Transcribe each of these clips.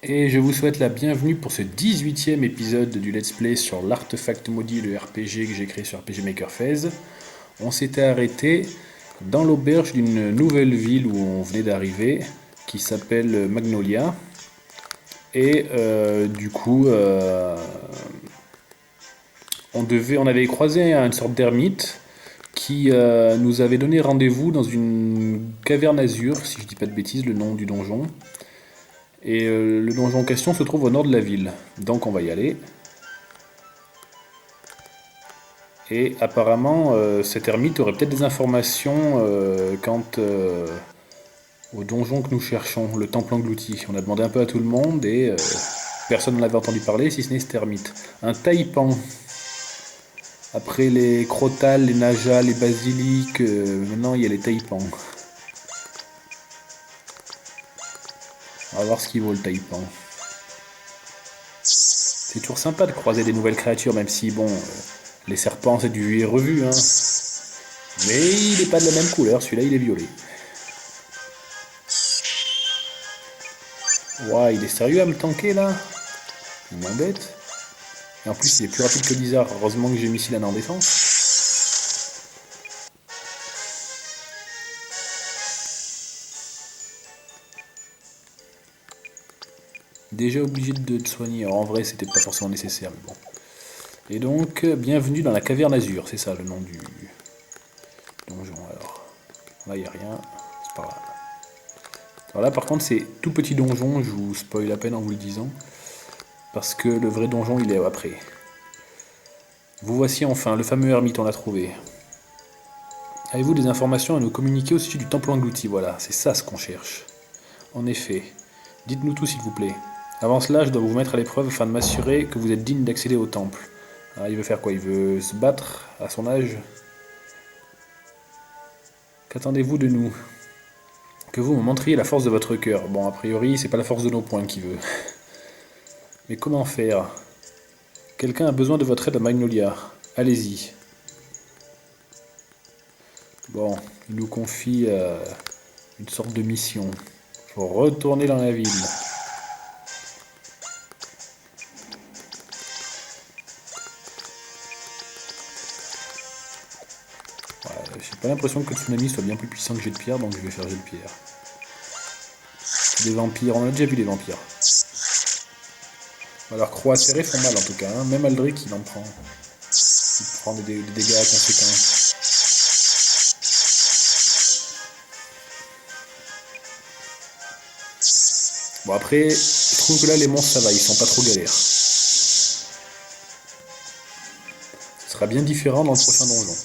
Et je vous souhaite la bienvenue pour ce 18e épisode du Let's Play sur l'artefact maudit, le RPG que j'ai créé sur RPG Maker Phase. On s'était arrêté dans l'auberge d'une nouvelle ville où on venait d'arriver, qui s'appelle Magnolia. Et on avait croisé une sorte d'ermite qui nous avait donné rendez-vous dans une caverne azur, si je dis pas de bêtises, le nom du donjon. Et le donjon en question se trouve au nord de la ville. Donc on va y aller. Et apparemment, cet ermite aurait peut-être des informations quant au donjon que nous cherchons, le temple englouti. On a demandé un peu à tout le monde et personne n'en avait entendu parler si ce n'est cet ermite. Un taipan. Après les crotales, les najas, les basiliques, maintenant il y a les taipans. On va voir ce qu'il vaut le taipan. C'est toujours sympa de croiser des nouvelles créatures, même si bon, les serpents c'est du vu et revu, hein. Mais il n'est pas de la même couleur, celui-là il est violet. Ouah, il est sérieux à me tanker là? Il m'embête. Et en plus il est plus rapide que Blizzard, heureusement que j'ai mis Sylan en défense. Déjà obligé de te soigner, alors en vrai c'était pas forcément nécessaire, mais bon. Et donc, bienvenue dans la caverne azur, c'est ça le nom du donjon alors. Là il n'y a rien, c'est pas grave. Alors là par contre c'est tout petit donjon, je vous spoil à peine en vous le disant. Parce que le vrai donjon il est après. Vous voici enfin, le fameux ermite, on l'a trouvé. Avez-vous des informations à nous communiquer au sujet du temple englouti? Voilà, c'est ça ce qu'on cherche. En effet. Dites-nous tout s'il vous plaît. Avant cela, je dois vous mettre à l'épreuve afin de m'assurer que vous êtes digne d'accéder au temple. Ah, il veut faire quoi? Il veut se battre à son âge? Qu'attendez-vous de nous? Que vous me montriez la force de votre cœur. Bon, a priori, c'est pas la force de nos poings qu'il veut. Mais comment faire? Quelqu'un a besoin de votre aide à Magnolia. Allez-y. Bon, il nous confie une sorte de mission. Faut retourner dans la ville. J'ai pas l'impression que Tsunami soit bien plus puissant que Jet de Pierre, donc je vais faire Jet de Pierre. Des vampires, on a déjà vu des vampires. Alors croix serrées font mal en tout cas, hein. Même Aldric il en prend. Il prend des dégâts conséquents. Bon après, je trouve que là les monstres ça va, ils sont pas trop galères. Ce sera bien différent dans le prochain donjon.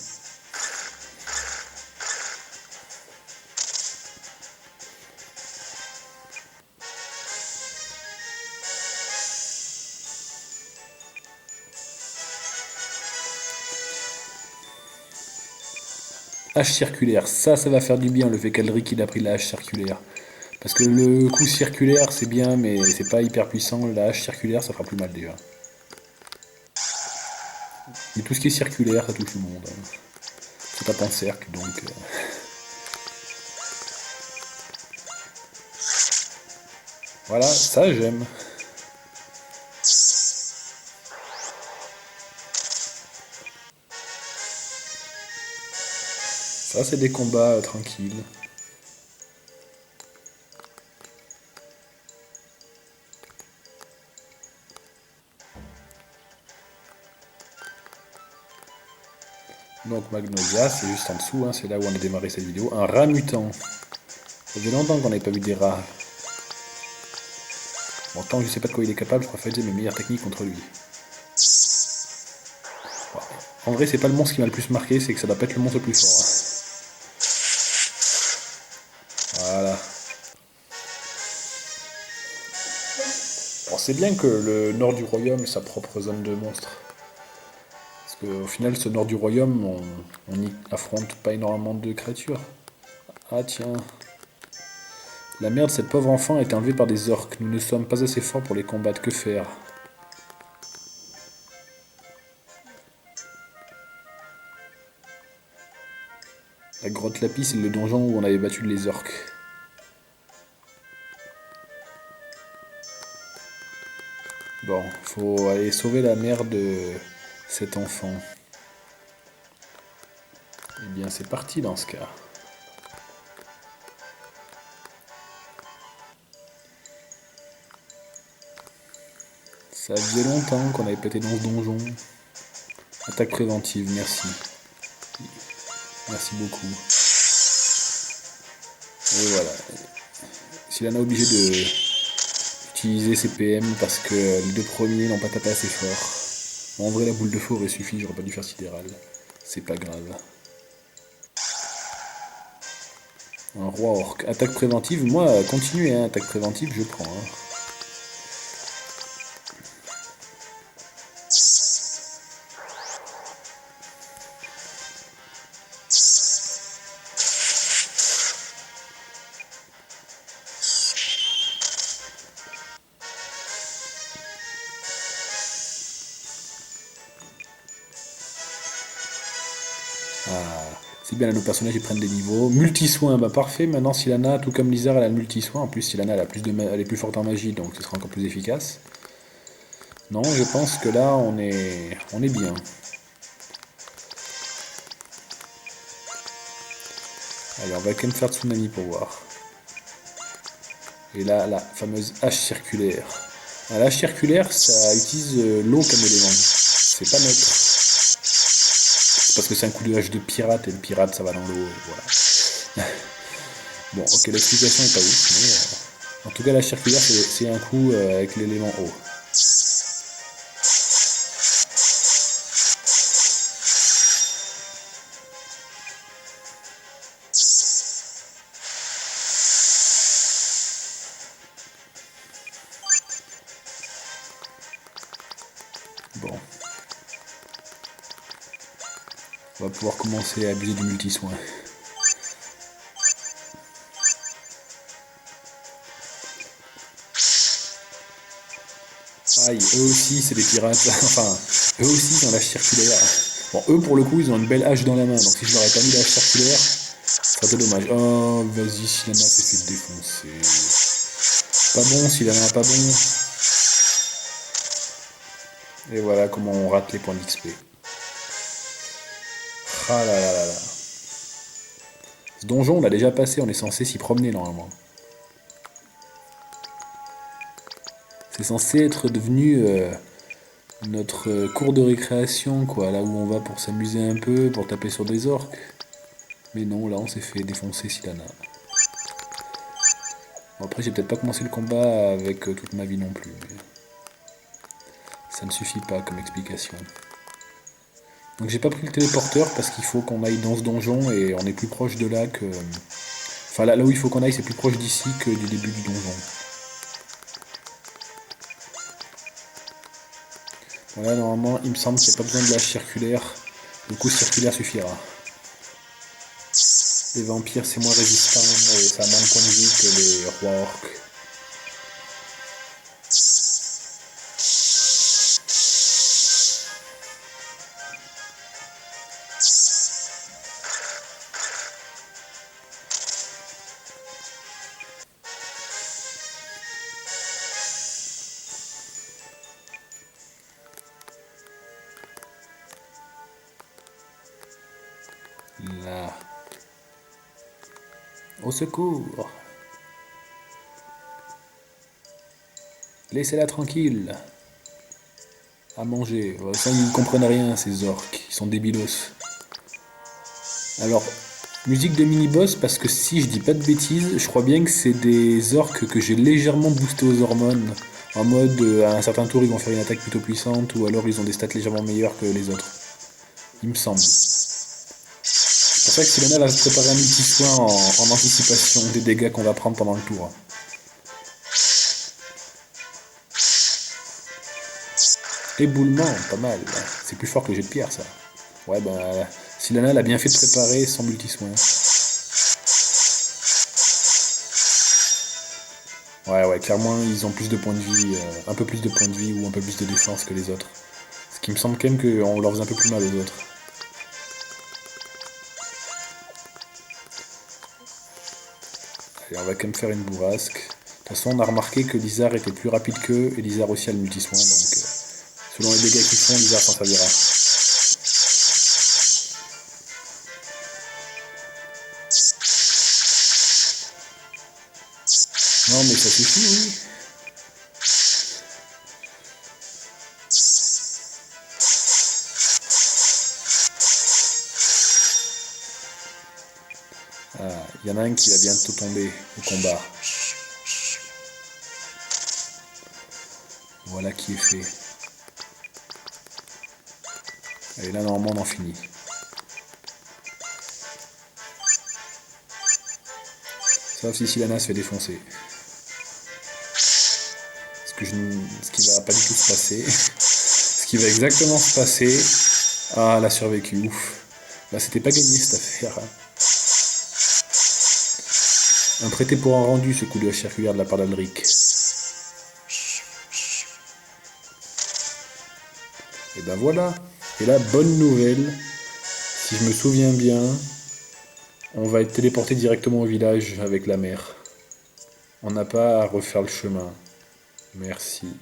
Hache circulaire, ça va faire du bien le fait qu'Aldric il a pris la hache circulaire. Parce que le coup circulaire c'est bien mais c'est pas hyper puissant, la hache circulaire ça fera plus mal déjà. Mais tout ce qui est circulaire ça touche tout le monde, hein. Ça tape en cercle donc... Voilà, ça j'aime. Ça c'est des combats tranquilles. Donc Magnolia, c'est juste en dessous, hein, c'est là où on a démarré cette vidéo. Un rat mutant. Ça fait longtemps qu'on n'avait pas vu des rats. Bon, tant que je sais pas de quoi il est capable, je préfère utiliser mes meilleures techniques contre lui. Bon, en vrai, c'est pas le monstre qui m'a le plus marqué, c'est que ça doit pas être le monstre le plus fort, hein. Voilà. Bon, c'est bien que le nord du royaume ait sa propre zone de monstres. Parce qu'au final, ce nord du royaume, on y affronte pas énormément de créatures. Ah tiens. La merde, cette pauvre enfant a été enlevée par des orques. Nous ne sommes pas assez forts pour les combattre. Que faire? La grotte Lapis, c'est le donjon où on avait battu les orques. Bon, faut aller sauver la mère de cet enfant. Eh bien, c'est parti dans ce cas. Ça faisait longtemps qu'on avait pété dans ce donjon. Attaque préventive, merci. Merci beaucoup. Et voilà. Sylana est obligé de utiliser ses PM parce que les deux premiers n'ont pas tapé assez fort. Bon, en vrai, la boule de feu aurait suffi, j'aurais pas dû faire sidéral. C'est pas grave. Un roi orc. Attaque préventive, moi, continuez, hein, attaque préventive, je prends. Hein. C'est bien là, nos personnages ils prennent des niveaux. Multi-soin, bah parfait. Maintenant, Sylana, tout comme Lizard, elle a le multi-soin. En plus, Sylana, elle est plus forte en magie, donc ce sera encore plus efficace. Non, je pense que là, on est bien. Allez, on va quand même faire Tsunami pour voir. Et là, la fameuse hache circulaire. Ah, la hache circulaire, ça utilise l'eau comme élément. C'est pas neutre. Parce que c'est un coup de hache de pirate, et le pirate, ça va dans l'eau, et voilà. Bon, ok, l'explication est pas ouf, mais... en tout cas, la circulaire, c'est un coup avec l'élément eau. Bon. On va pouvoir commencer à abuser du multi-soin. Aïe, eux aussi c'est des pirates, enfin, eux aussi ils ont la hache circulaire. Bon, eux pour le coup ils ont une belle hache dans la main, donc si je leur ai pas mis la hache circulaire, ça serait dommage. Oh, vas-y, Sylana s'est fait défoncer. Pas bon, Sylana, pas bon. Et voilà comment on rate les points d'XP. Ah là là là là. Ce donjon on l'a déjà passé, on est censé s'y promener normalement. C'est censé être devenu notre cours de récréation, quoi, là où on va pour s'amuser un peu, pour taper sur des orques. Mais non, là on s'est fait défoncer Sylana. Bon, après j'ai peut-être pas commencé le combat avec toute ma vie non plus, mais ça ne suffit pas comme explication. Donc j'ai pas pris le téléporteur parce qu'il faut qu'on aille dans ce donjon et on est plus proche de là que... Enfin là où il faut qu'on aille c'est plus proche d'ici que du début du donjon. Voilà, normalement il me semble qu'il n'y a pas besoin de l'âge circulaire. Le coup circulaire suffira. Les vampires c'est moins résistant et ça a moins de points de vie que les rois orques. Là. Au secours. Laissez-la tranquille. À manger. Ça, ils ne comprennent rien, ces orques. Ils sont débilos. Alors, musique de mini-boss, parce que si je dis pas de bêtises, je crois bien que c'est des orques que j'ai légèrement boosté aux hormones. En mode, à un certain tour, ils vont faire une attaque plutôt puissante, ou alors ils ont des stats légèrement meilleures que les autres. Il me semble. C'est pour ça que Sylana va se préparer un multi-soin en anticipation des dégâts qu'on va prendre pendant le tour. Éboulement, pas mal. C'est plus fort que le jet de pierre, ça. Ouais, bah, Sylana l'a bien fait de préparer son multi-soin. Ouais, clairement, ils ont plus de points de vie, un peu plus de points de vie ou un peu plus de défense que les autres. Ce qui me semble quand même qu'on leur faisait un peu plus mal aux autres. Allez, on va quand même faire une bourrasque. toute façon, on a remarqué que Lizard était plus rapide qu'eux, et Lizard aussi a le multi-soin, donc selon les dégâts qu'ils font, Lizard s'en servira. Non mais ça suffit, oui. Il y en a un qui va bientôt tomber au combat. Voilà qui est fait. Et là, normalement, on en finit. Sauf si Sylvanas se fait défoncer. Ce qui va pas du tout se passer. Ce qui va exactement se passer. Ah, elle a survécu, ouf. Là, c'était pas gagné cette affaire. Un prêté pour un rendu, ce coup de circulaire de la part d'Aldric. Et ben voilà. Et là, bonne nouvelle. Si je me souviens bien, on va être téléporté directement au village avec la mer. On n'a pas à refaire le chemin. Merci.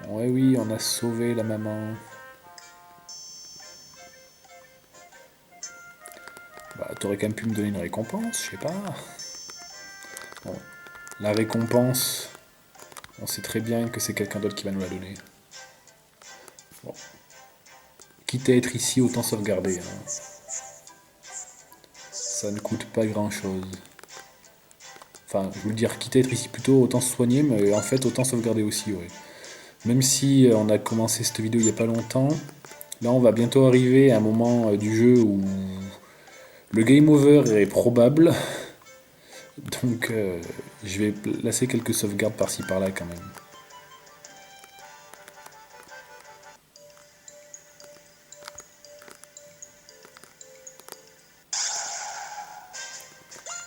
Ouais, oui, on a sauvé la maman. Bah, t'aurais quand même pu me donner une récompense, je sais pas. Bon, la récompense, on sait très bien que c'est quelqu'un d'autre qui va nous la donner. Bon. Quitte à être ici, autant sauvegarder. Hein. Ça ne coûte pas grand chose. Enfin, je veux dire, quitte à être ici plutôt, autant se soigner, mais en fait, autant sauvegarder aussi, ouais. Même si on a commencé cette vidéo il n'y a pas longtemps, là on va bientôt arriver à un moment du jeu où le game over est probable. Donc je vais placer quelques sauvegardes par-ci par-là quand même.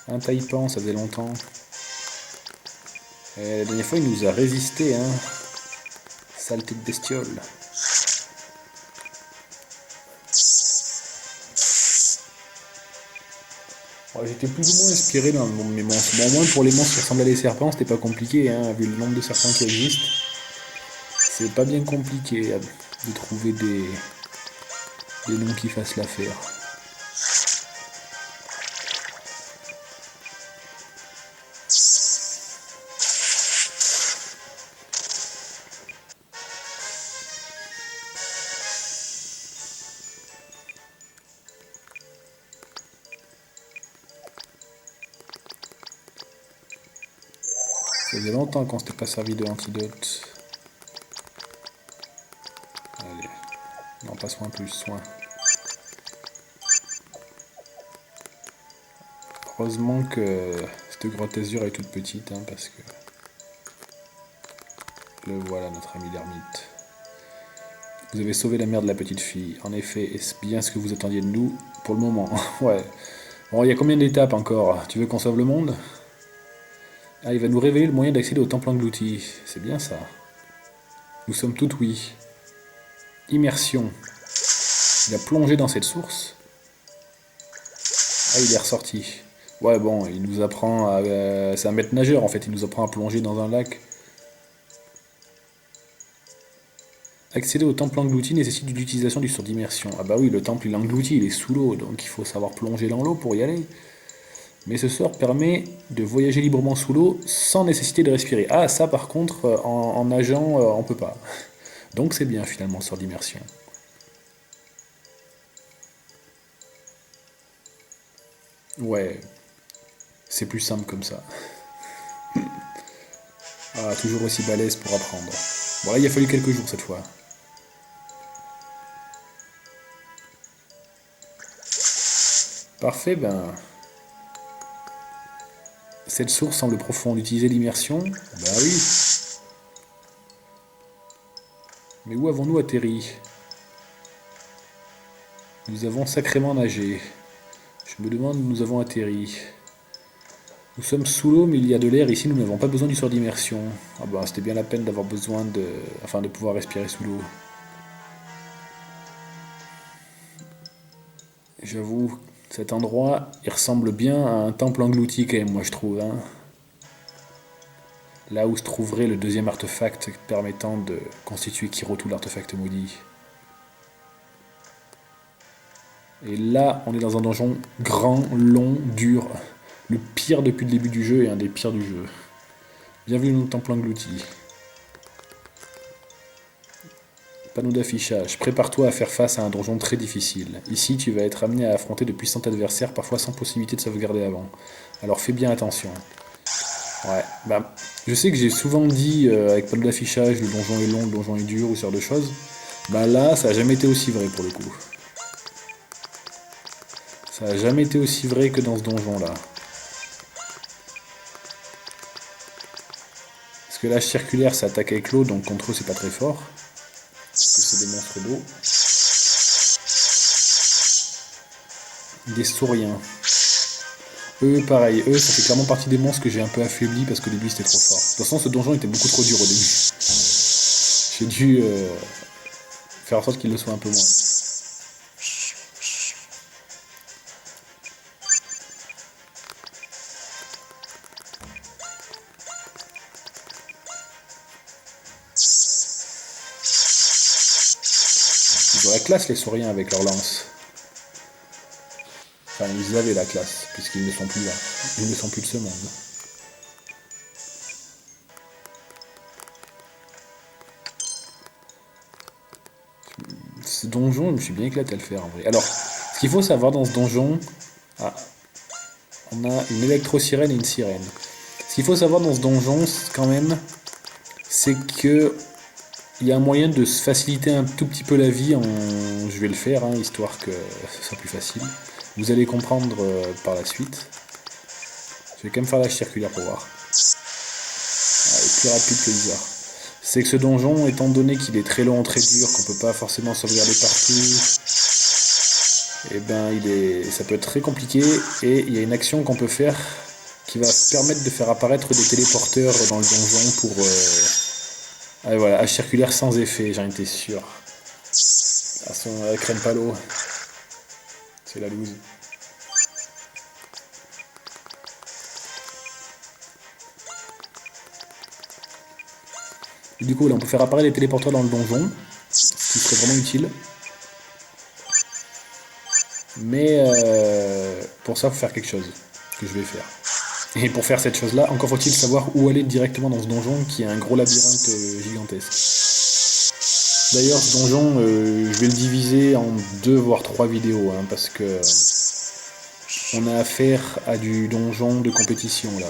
Un Taipan, ça faisait longtemps. Et la dernière fois il nous a résisté, hein. Saleté de bestiole. Ouais, j'étais plus ou moins inspiré dans mes monstres. Bon, au moins pour les monstres qui ressemblent à des serpents, c'était pas compliqué, hein, vu le nombre de serpents qui existent. C'est pas bien compliqué de trouver des noms qui fassent l'affaire. Ça faisait longtemps qu'on s'était pas servi de l'antidote. Allez. Non, pas soin plus, soin. Heureusement que cette grotte azur est toute petite, hein, parce que... Le voilà, notre ami l'ermite. Vous avez sauvé la mère de la petite fille. En effet, est-ce bien ce que vous attendiez de nous? Pour le moment, ouais. Bon, il y a combien d'étapes encore? Tu veux qu'on sauve le monde? Ah, il va nous révéler le moyen d'accéder au temple englouti. C'est bien ça. Nous sommes toutes oui. Immersion. Il a plongé dans cette source. Ah, il est ressorti. Ouais, bon, il nous apprend à... c'est un maître nageur, en fait. Il nous apprend à plonger dans un lac. Accéder au temple englouti nécessite l'utilisation du sort d'immersion. Ah bah oui, le temple il englouti, il est sous l'eau, donc il faut savoir plonger dans l'eau pour y aller. Mais ce sort permet de voyager librement sous l'eau sans nécessité de respirer. Ah, ça par contre, en nageant, on peut pas. Donc c'est bien finalement, sort d'immersion. Ouais, c'est plus simple comme ça. Ah, toujours aussi balèze pour apprendre. Bon là, il a fallu quelques jours cette fois. Parfait, ben... Cette source semble profonde. Utiliser l'immersion? Bah oui. Mais où avons-nous atterri? Nous avons sacrément nagé. Je me demande où nous avons atterri. Nous sommes sous l'eau, mais il y a de l'air ici, nous n'avons pas besoin du sort d'immersion. Ah bah c'était bien la peine d'avoir besoin de... Enfin de pouvoir respirer sous l'eau. J'avoue, cet endroit, il ressemble bien à un temple englouti quand même, moi je trouve. Hein. Là où se trouverait le deuxième artefact permettant de constituer Kirotu, l'artefact maudit. Et là, on est dans un donjon grand, long, dur. Le pire depuis le début du jeu et un des pires du jeu. Bienvenue dans le temple englouti. Panneau d'affichage. Prépare-toi à faire face à un donjon très difficile. Ici, tu vas être amené à affronter de puissants adversaires, parfois sans possibilité de sauvegarder avant. Alors fais bien attention. Ouais, bah, je sais que j'ai souvent dit avec panneau d'affichage, le donjon est long, le donjon est dur, ou ce genre de choses. Bah là, ça a jamais été aussi vrai pour le coup. Ça a jamais été aussi vrai que dans ce donjon-là. Parce que l'âge circulaire, ça attaque avec l'eau, donc contre eux, c'est pas très fort. Parce que c'est des monstres d'eau. Des sauriens. Eux, pareil. Eux, ça fait clairement partie des monstres que j'ai un peu affaiblis parce qu'au début, c'était trop fort. De toute façon, ce donjon était beaucoup trop dur au début. J'ai dû faire en sorte qu'il le soit un peu moins. Ils ont la classe, les sauriens, avec leur lance. Enfin, ils avaient la classe, puisqu'ils ne sont plus là. Ils ne sont plus de ce monde. Ce donjon, je me suis bien éclaté à le faire en vrai. Alors, ce qu'il faut savoir dans ce donjon... Ah, on a une électro-sirène et une sirène. Ce qu'il faut savoir dans ce donjon, quand même, c'est que il y a un moyen de se faciliter un tout petit peu la vie. Je vais le faire, hein, histoire que ce soit plus facile. Vous allez comprendre par la suite. Je vais quand même faire la circulaire pour voir. Ah, il est plus rapide que bizarre. C'est que ce donjon, étant donné qu'il est très long, très dur, qu'on peut pas forcément sauvegarder partout, et ben ça peut être très compliqué. Et il y a une action qu'on peut faire qui va permettre de faire apparaître des téléporteurs dans le donjon pour... Ah, voilà, H circulaire sans effet, j'en étais sûr. À son crème palo. C'est la loose. Et du coup, là, on peut faire apparaître des téléporteurs dans le donjon, ce qui serait vraiment utile. Mais pour ça, il faut faire quelque chose, que je vais faire. Et pour faire cette chose-là, encore faut-il savoir où aller directement dans ce donjon, qui est un gros labyrinthe gigantesque. D'ailleurs, ce donjon, je vais le diviser en 2 voire 3 vidéos, hein, parce que on a affaire à du donjon de compétition, là.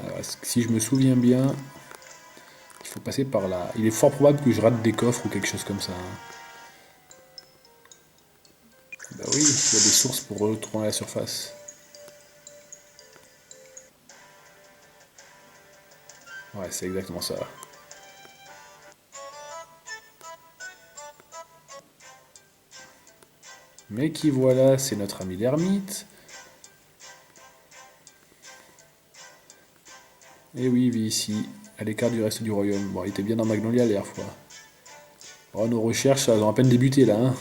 Alors, si je me souviens bien, il faut passer par là. Il est fort probable que je rate des coffres ou quelque chose comme ça. Hein. Bah oui, il y a des sources pour retourner à la surface. Ouais, c'est exactement ça. Mais qui voilà, c'est notre ami l'ermite. Et oui, il vit ici, à l'écart du reste du royaume. Bon, il était bien dans Magnolia la dernière fois. Oh, nos recherches, elles ont à peine débuté là. Hein.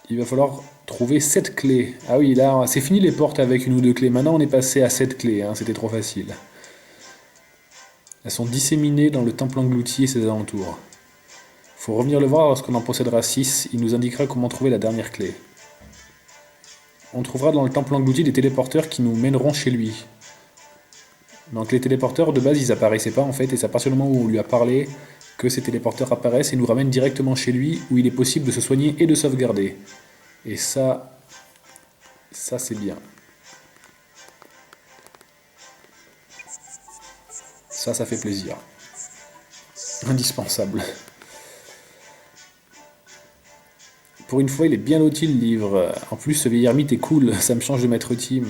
Il va falloir trouver 7 clés. Ah oui, là, c'est fini les portes avec 1 ou 2 clés. Maintenant, on est passé à 7 clés. Hein. C'était trop facile. Elles sont disséminées dans le temple englouti et ses alentours. Faut revenir le voir lorsqu'on en possédera 6. Il nous indiquera comment trouver la dernière clé. On trouvera dans le temple englouti des téléporteurs qui nous mèneront chez lui. Donc les téléporteurs, de base, ils apparaissaient pas en fait. Et c'est à partir du moment où on lui a parlé que ces téléporteurs apparaissent et nous ramènent directement chez lui, où il est possible de se soigner et de sauvegarder. Et ça c'est bien. Ça fait plaisir. Indispensable. Pour une fois, il est bien loti le livre. En plus, ce vieil ermite est cool, ça me change de maître team.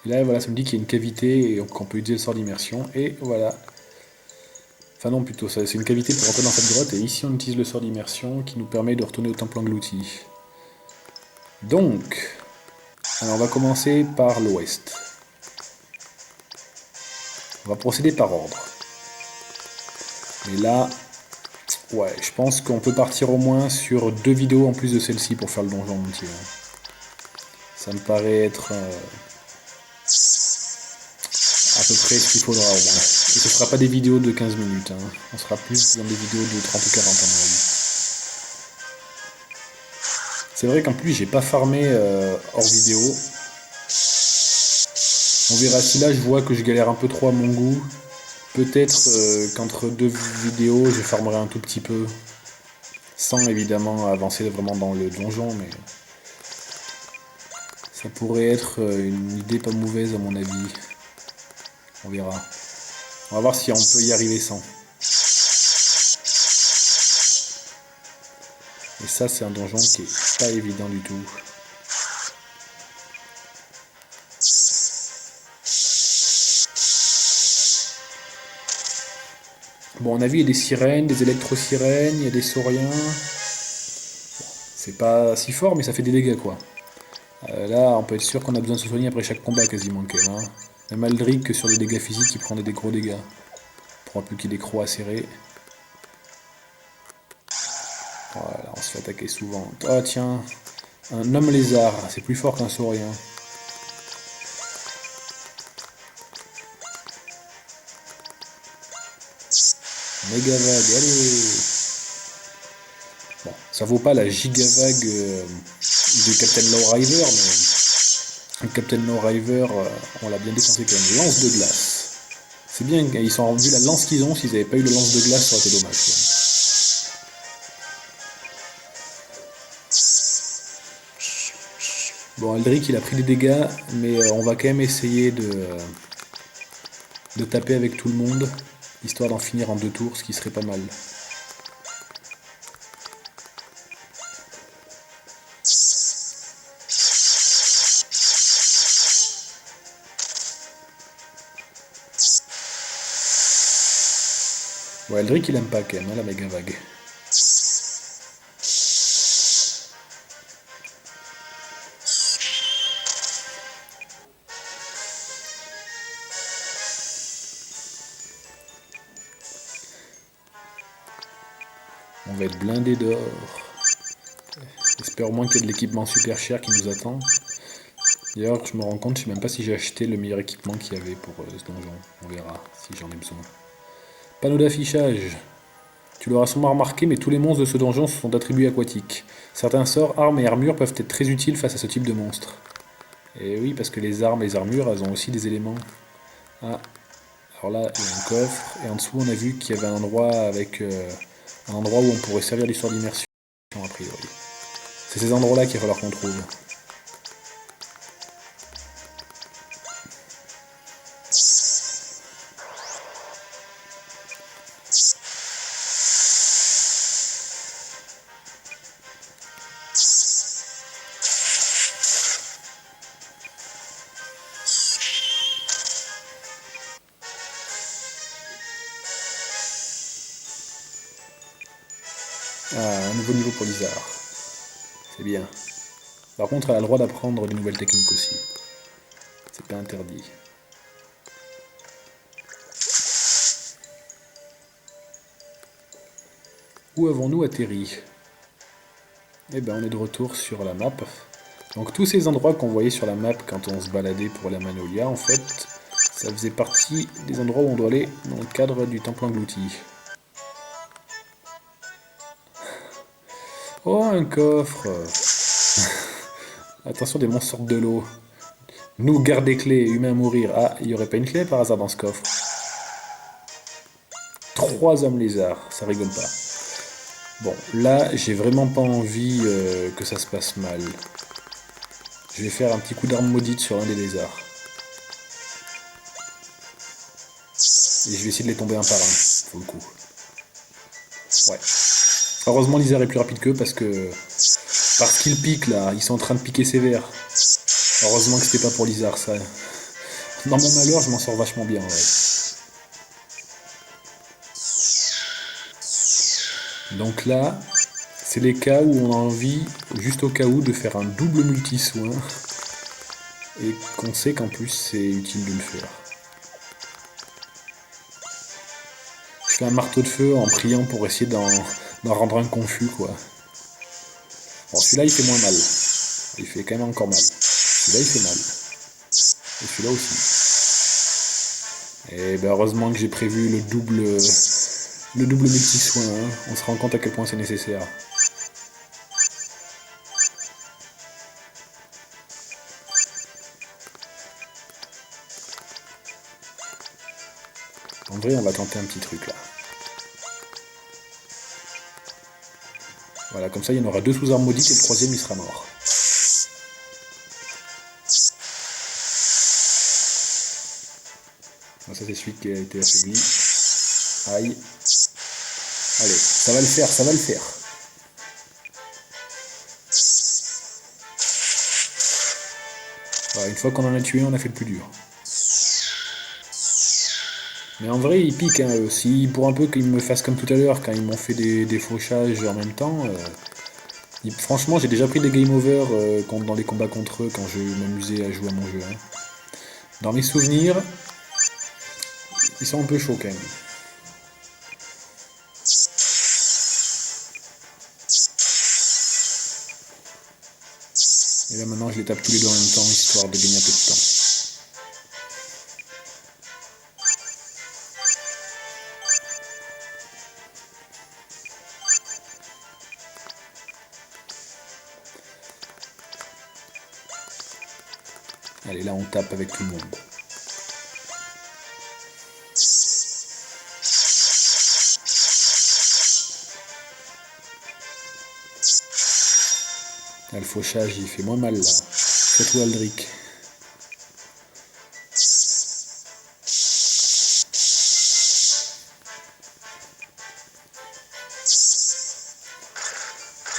Et là, voilà, ça me dit qu'il y a une cavité et qu'on peut utiliser le sort d'immersion. Et voilà. Enfin non, plutôt, c'est une cavité pour rentrer dans cette grotte. Et ici, on utilise le sort d'immersion qui nous permet de retourner au temple englouti. Donc, alors on va commencer par l'ouest. On va procéder par ordre. Mais là, ouais, je pense qu'on peut partir au moins sur 2 vidéos en plus de celle-ci pour faire le donjon entier. Ça me paraît être à peu près ce qu'il faudra au moins. Et ce ne sera pas des vidéos de 15 minutes. Hein. On sera plus dans des vidéos de 30 ou 40 à mon avis. C'est vrai qu'en plus, j'ai pas farmé hors vidéo. On verra si là je vois que je galère un peu trop à mon goût. Peut-être qu'entre 2 vidéos, je farmerai un tout petit peu. Sans évidemment avancer vraiment dans le donjon, mais ça pourrait être une idée pas mauvaise à mon avis. On verra. On va voir si on peut y arriver sans. Et ça, c'est un donjon qui est pas évident du tout. Bon, on a vu, il y a des sirènes, des électro-sirènes, il y a des sauriens. C'est pas si fort, mais ça fait des dégâts, quoi. Là, on peut être sûr qu'on a besoin de se soigner après chaque combat, quasiment, quand même. Hein. Même Aldric, que sur des dégâts physiques, il prend des gros dégâts. Pour un peu qu'il y ait des crocs à serrer. Voilà, on se fait attaquer souvent. Ah tiens, un homme lézard, c'est plus fort qu'un saurien. Méga vague, allez. Bon, ça vaut pas la giga vague de Captain Lowriver, mais Captain Lowriver, on l'a bien défoncé quand même. Lance de glace. C'est bien, ils sont rendus la lance qu'ils ont, s'ils n'avaient pas eu le lance de glace, ça aurait été dommage. Bon, Aldric, il a pris des dégâts, mais on va quand même essayer de taper avec tout le monde, histoire d'en finir en 2 tours, ce qui serait pas mal. Ouais, Aldric, il aime pas quand même, hein, la méga vague. On va être blindé d'or. J'espère au moins qu'il y a de l'équipement super cher qui nous attend. D'ailleurs, je me rends compte, je sais même pas si j'ai acheté le meilleur équipement qu'il y avait pour ce donjon. On verra si j'en ai besoin. Panneau d'affichage. Tu l'auras sûrement remarqué, mais tous les monstres de ce donjon sont d'attributs aquatiques. Certains sorts, armes et armures peuvent être très utiles face à ce type de monstre. Et oui, parce que les armes et les armures, elles ont aussi des éléments. Ah, alors là, il y a un coffre, et en dessous, on a vu qu'il y avait un endroit avec un endroit où on pourrait servir l'histoire d'immersion, a priori. C'est ces endroits-là qu'il va falloir qu'on trouve. Ah, un nouveau niveau pour Lizard. C'est bien. Par contre, elle a le droit d'apprendre des nouvelles techniques aussi. C'est pas interdit. Où avons-nous atterri? Eh ben, on est de retour sur la map. Donc tous ces endroits qu'on voyait sur la map quand on se baladait pour la Manolia, en fait, ça faisait partie des endroits où on doit aller dans le cadre du temple englouti. Oh, un coffre. Attention, des monstres sortent de l'eau. Nous, garde des clés, humains mourir. Ah, il n'y aurait pas une clé par hasard dans ce coffre? 3 hommes lézards, ça rigole pas. Bon, là, j'ai vraiment pas envie que ça se passe mal. Je vais faire un petit coup d'arme maudite sur un des lézards. Et je vais essayer de les tomber un par un, pour le coup. Ouais. Heureusement, Lizard est plus rapide qu'eux parce qu'ils piquent là, ils sont en train de piquer sévère. Heureusement que c'était pas pour Lizard ça. Dans mon malheur, je m'en sors vachement bien, ouais. Donc là, c'est les cas où on a envie, juste au cas où, de faire un double multi-soin. Et qu'on sait qu'en plus, c'est utile de le faire. Je fais un marteau de feu en priant pour essayer d'en rendre un confus, quoi. Bon, celui-là, il fait moins mal. Il fait quand même encore mal. Celui-là, il fait mal. Et celui-là aussi. Et ben heureusement que j'ai prévu le double multi-soin. Hein. On se rend compte à quel point c'est nécessaire. En vrai, on va tenter un petit truc là. Voilà, comme ça, il y en aura deux sous armes maudites et le troisième, il sera mort. Ça, c'est celui qui a été affaibli. Aïe. Allez, ça va le faire, ça va le faire. Voilà, une fois qu'on en a tué, on a fait le plus dur. Mais en vrai, il pique. Hein. Si pour un peu qu'ils me fassent comme tout à l'heure, quand ils m'ont fait des fauchages en même temps, franchement, j'ai déjà pris des game over dans les combats contre eux quand je m'amusais à jouer à mon jeu. Hein. Dans mes souvenirs, ils sont un peu chauds quand même. Et là maintenant, je les tape tous les deux en même temps, histoire de gagner un peu de temps. Allez, là on tape avec tout le monde. Là, le fauchage, il fait moins mal là. Faites-vous Aldric.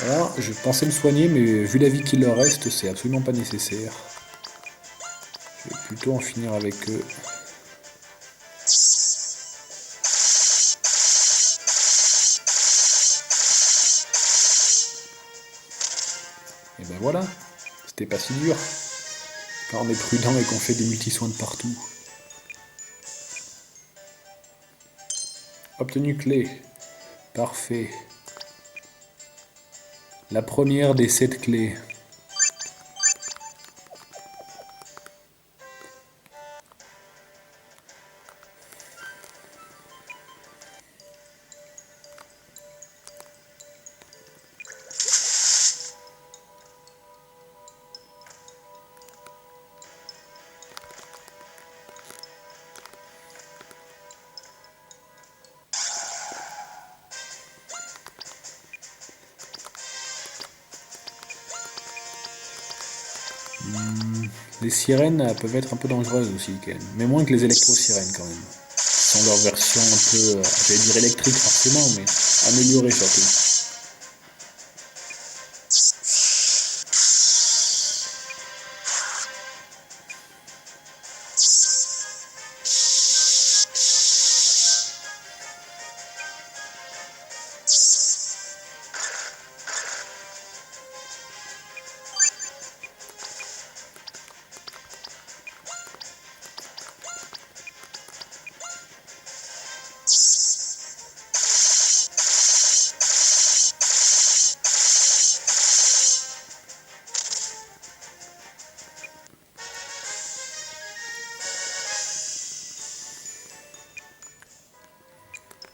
Alors, je pensais me soigner, mais vu la vie qu'il leur reste, c'est absolument pas nécessaire. Je vais plutôt en finir avec eux. Et ben voilà, c'était pas si dur. Quand on est prudent et qu'on fait des multi-soins de partout. Obtenu clé. Parfait. La première des 7 clés. Les sirènes peuvent être un peu dangereuses aussi, quand même. Mais moins que les électro-sirènes, quand même. Qui sont leur version un peu, j'allais dire électrique forcément, mais améliorée surtout.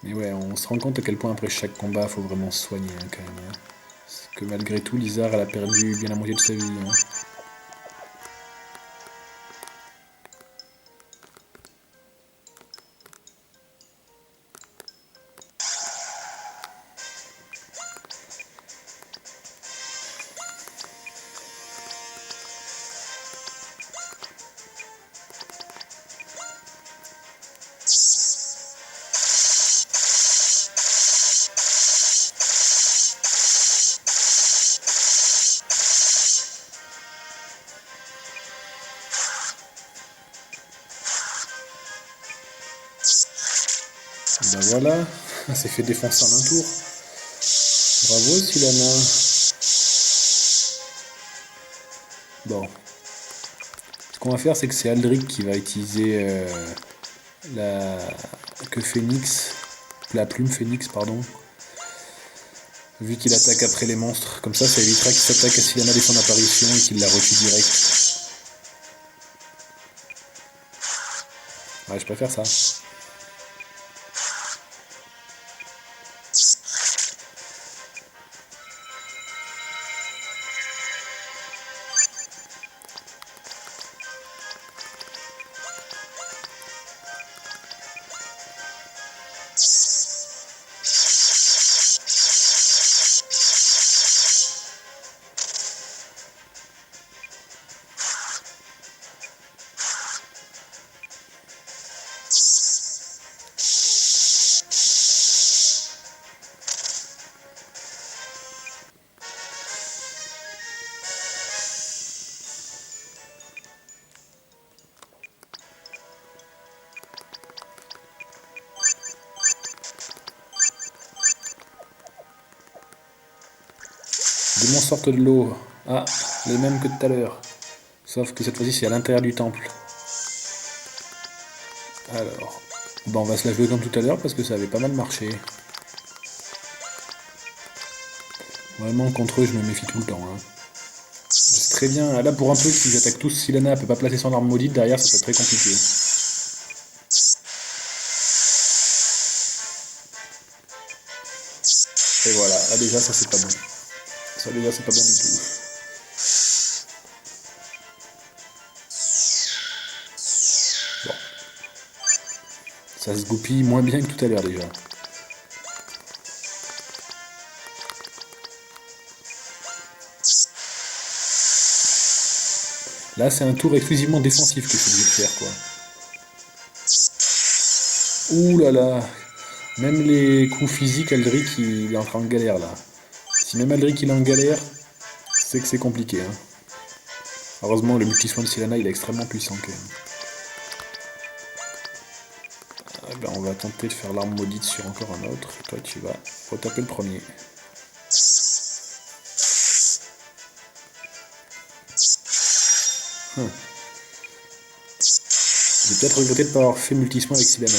Mais ouais, on se rend compte à quel point après chaque combat, il faut vraiment se soigner hein, quand même. Hein. Parce que malgré tout, Lizard, elle a perdu bien la moitié de sa vie. Hein. Ben voilà, elle s'est fait défoncer en un tour. Bravo Sylana. Bon. Ce qu'on va faire, c'est que c'est Aldric qui va utiliser la queue Phoenix, la plume Phoenix, pardon. Vu qu'il attaque après les monstres. Comme ça évitera qu'il s'attaque à Sylana dès son apparition et qu'il la retue direct. Ouais, je préfère ça. Démons sortent de l'eau. Ah, les mêmes que tout à l'heure. Sauf que cette fois-ci c'est à l'intérieur du temple. Alors, bon, on va se la jouer comme tout à l'heure parce que ça avait pas mal marché. Vraiment contre eux je me méfie tout le temps. Hein. C'est très bien. Là pour un peu, si j'attaque tous, Sylana ne peut pas placer son arme maudite, derrière ça peut être très compliqué. Et voilà, là déjà ça c'est pas bon. Ça déjà c'est pas bon du tout. Bon. Ça se goupille moins bien que tout à l'heure déjà. Là c'est un tour exclusivement défensif que je suis obligé de faire quoi. Ouh là là. Même les coups physiques, Aldric il est en train de galère là. Si même Aldric il est en galère, c'est que c'est compliqué. Hein. Heureusement le multi-soin de Sylana il est extrêmement puissant quand même. Ah ben, on va tenter de faire l'arme maudite sur encore un autre. Toi tu vas retaper le premier. J'ai peut-être regretté de ne pas avoir fait multi-soin avec Sylana.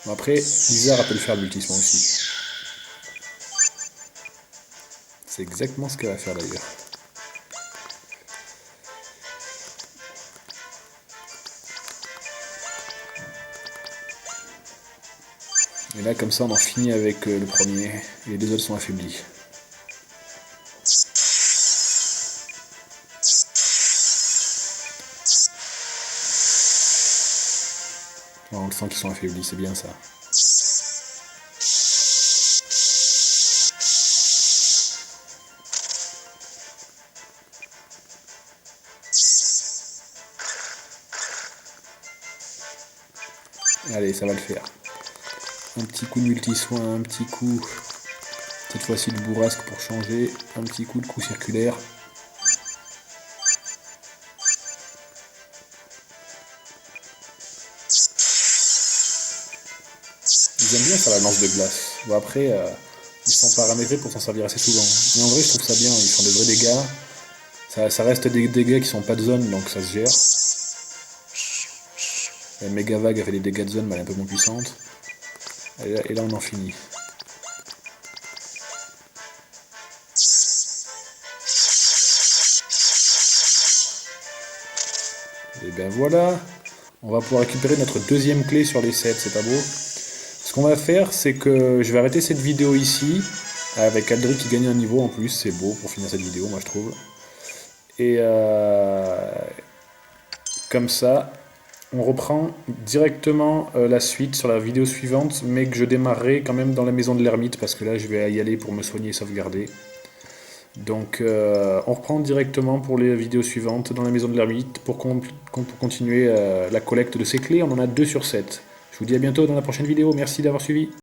Bon, après, Lizard peut le faire multi-soin aussi. C'est exactement ce qu'elle va faire d'ailleurs. Et là, comme ça, on en finit avec le premier. Et les deux autres sont affaiblis. Oh, on le sent qu'ils sont affaiblis, c'est bien ça. Allez, ça va le faire. Un petit coup de multi-soin, un petit coup, cette fois-ci de bourrasque pour changer, un petit coup de coup circulaire. Ils aiment bien faire la lance de glace. Bon après, ils sont paramétrés pour s'en servir assez souvent. Mais en vrai, je trouve ça bien, ils font des vrais dégâts. Ça reste des dégâts qui sont pas de zone, donc ça se gère. La méga vague a fait des dégâts de zone, mais elle est un peu moins puissante. Et là on en finit. Et ben voilà, on va pouvoir récupérer notre deuxième clé sur les 7, c'est pas beau? Ce qu'on va faire, c'est que je vais arrêter cette vidéo ici, avec Aldric qui gagne un niveau en plus, c'est beau pour finir cette vidéo, moi je trouve. Et comme ça, on reprend directement la suite sur la vidéo suivante, mais que je démarrerai quand même dans la maison de l'ermite, parce que là je vais y aller pour me soigner et sauvegarder. Donc on reprend directement pour les vidéos suivantes dans la maison de l'ermite pour continuer la collecte de ces clés. On en a 2 sur 7. Je vous dis à bientôt dans la prochaine vidéo, merci d'avoir suivi.